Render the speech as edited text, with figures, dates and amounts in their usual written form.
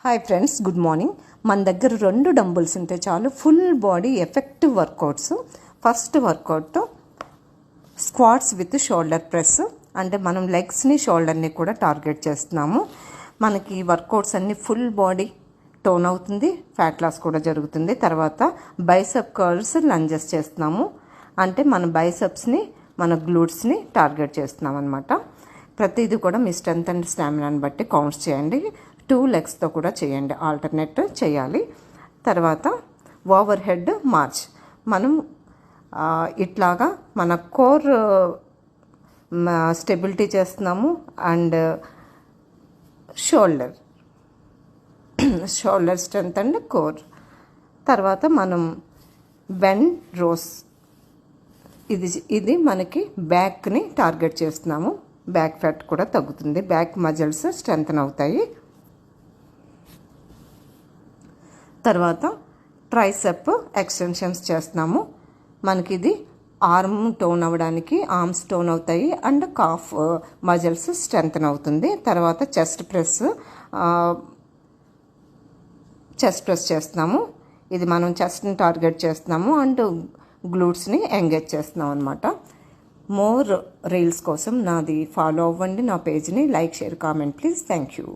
Hi friends, good morning. మన దగ్గర 2 dumbbells ఉంటే చాలు, full body effective workouts. First workout squats with shoulder press. అంటే మనం లెగ్స్ని షోల్డర్ని కూడా టార్గెట్ చేస్తున్నాము. మనకి వర్కౌట్స్ అన్నీ ఫుల్ బాడీ టోన్ అవుతుంది, ఫ్యాట్ లాస్ కూడా జరుగుతుంది. తర్వాత బైసెప్ కర్ల్స్ లంజెస్ చేస్తున్నాము. అంటే మన బైసెప్స్ని మన గ్లూట్స్ని టార్గెట్ చేస్తున్నాం అనమాట. ప్రతిదీ కూడా మీ స్ట్రెంత్ అండ్ స్టామినాని బట్టి కౌంట్స్ చేయండి. 2 లెగ్స్తో కూడా చేయండి, ఆల్టర్నేట్ చేయాలి. తర్వాత ఓవర్ హెడ్ మార్చ్. మనం ఇట్లాగా మన కోర్ స్టెబిలిటీ చేస్తున్నాము and shoulder strength and core. తర్వాత మనం బెండ్ రోస్. ఇది మనకి బ్యాక్ని టార్గెట్ చేస్తున్నాము. బ్యాక్ ఫ్యాట్ కూడా తగ్గుతుంది, బ్యాక్ మజిల్స్ స్ట్రెంథన్ అవుతాయి. తర్వాత ట్రైసెప్ ఎక్స్టెన్షన్స్ చేస్తున్నాము. మనకి ఇది ఆర్మ్ టోన్ అవ్వడానికి, ఆర్మ్స్ టోన్ అవుతాయి అండ్ కాఫ్ మజిల్స్ స్ట్రెంథన్ అవుతుంది. తర్వాత చెస్ట్ ప్రెస్ చేస్తున్నాము. ఇది మనం చెస్ట్ని టార్గెట్ చేస్తున్నాము అండ్ గ్లూట్స్ని ఎంగేజ్ చేస్తున్నాం అనమాట. మోర్ రీల్స్ కోసం నాది ఫాలో అవ్వండి, నా పేజ్ని like, share, comment please. Thank you.